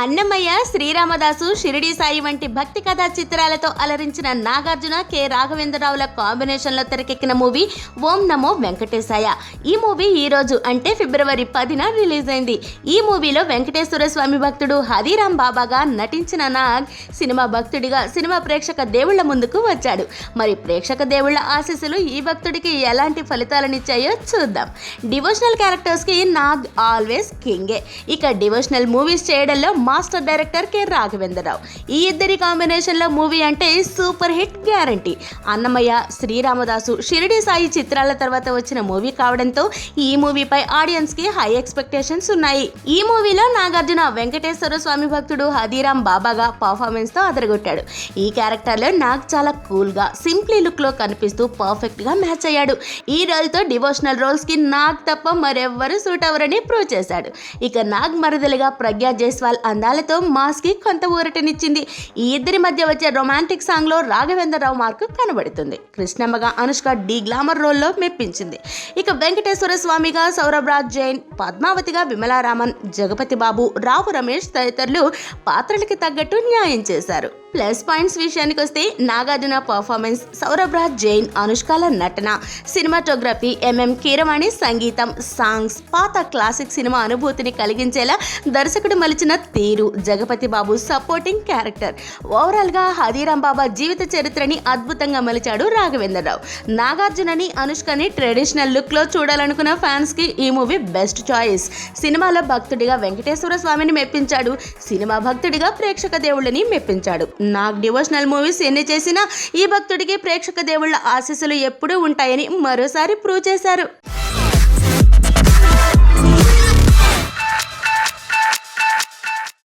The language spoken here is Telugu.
అన్నమయ్య, శ్రీరామదాసు, షిరిడి సాయి వంటి భక్తి కథా చిత్రాలతో అలరించిన నాగార్జున, కె రాఘవేంద్రరావుల కాంబినేషన్లో తెరకెక్కిన మూవీ ఓం నమో వెంకటేశాయ. ఈ మూవీ ఈ రోజు అంటే ఫిబ్రవరి 10న రిలీజ్ అయింది. ఈ మూవీలో వెంకటేశ్వర స్వామి భక్తుడు హదీరాం బాబాగా నటించిన నాగ్ సినిమా భక్తుడిగా సినిమా ప్రేక్షక దేవుళ్ల ముందుకు వచ్చాడు. మరి ప్రేక్షక దేవుళ్ల ఆశీస్సులు ఈ భక్తుడికి ఎలాంటి ఫలితాలనిచ్చాయో చూద్దాం. Devotional క్యారెక్టర్స్కి Nag always కింగే. ఇక డివోషనల్ మూవీస్ చేయడంలో మాస్టర్ డైరెక్టర్ కె రాఘవేంద్రరావు. ఈ ఇద్దరి కాంబినేషన్లో మూవీ అంటే super hit guarantee. Annamayya, Sri Ramadasu, Shirdi Sai చిత్రాల తర్వాత వచ్చిన మూవీ కావడంతో ఈ మూవీపై ఆడియన్స్కి హై ఎక్స్పెక్టేషన్స్ ఉన్నాయి. ఈ మూవీలో నాగార్జున వెంకటేశ్వర స్వామి భక్తుడు హదీరాం బాబాగా పర్ఫార్మెన్స్తో అదరగొట్టాడు. ఈ క్యారెక్టర్లో నాగ్ చాలా కూల్గా, సింప్లీ లుక్లో కనిపిస్తూ పర్ఫెక్ట్గా మ్యాచ్ అయ్యాడు. ఈ రోల్తో డివోషనల్ రోల్స్కి నాగ్ తప్ప మరెవ్వరూ సూట్ అవ్వరని ప్రూవ్ చేశాడు. ఇక నాగ్ మరదలుగా ప్రజ్ఞా జైస్వాల్ అందాలతో మాస్కి కొంత ఊరటనిచ్చింది. ఈ ఇద్దరి మధ్య వచ్చే రొమాంటిక్ సాంగ్లో రాఘవేంద్రరావు మార్కు కనబడుతుంది. కృష్ణమ్మగా అనుష్క డి గ్లామర్ రోల్లో మెప్పించింది. ఇక వెంకటేశ్వర స్వామిగా సౌరభ్ రాజ్ జైన్, పద్మావతిగా విమలారామన్, జగపతి బాబు, రావు రమేష్ తదితరులు పాత్రలకి తగ్గట్టు న్యాయం చేశారు. ప్లస్ పాయింట్స్ విషయానికి వస్తే నాగార్జున పర్ఫార్మెన్స్, సౌరభ్ రాజ్ జైన్, అనుష్కల నటన, సినిమాటోగ్రఫీ, ఎంఎం కీరవాణి సంగీతం, సాంగ్స్, పాత క్లాసిక్ సినిమా అనుభూతిని కలిగించేలా దర్శకుడు మలిచిన తీరు, జగపతి బాబు సపోర్టింగ్ క్యారెక్టర్, ఓవరాల్గా హదీరాం బాబా జీవిత చరిత్రని అద్భుతంగా మలిచాడు రాఘవేంద్రరావు. నాగార్జునని, అనుష్కని ట్రెడిషనల్ లుక్లో చూడాలనుకున్న ఫ్యాన్స్కి ఈ మూవీ బెస్ట్ చాయిస్. సినిమాలో భక్తుడిగా వెంకటేశ్వర స్వామిని మెప్పించాడు. సినిమా భక్తుడిగా ప్రేక్షక దేవుళ్ళని మెప్పించాడు. నాగ్ డివోషనల్ మూవీస్ ఎన్ని చేసినా ఈ భక్తుడికి ప్రేక్షక దేవుళ్ళ ఆశీస్సులు ఎప్పుడూ ఉంటాయని మరోసారి ప్రూవ్ చేశారు.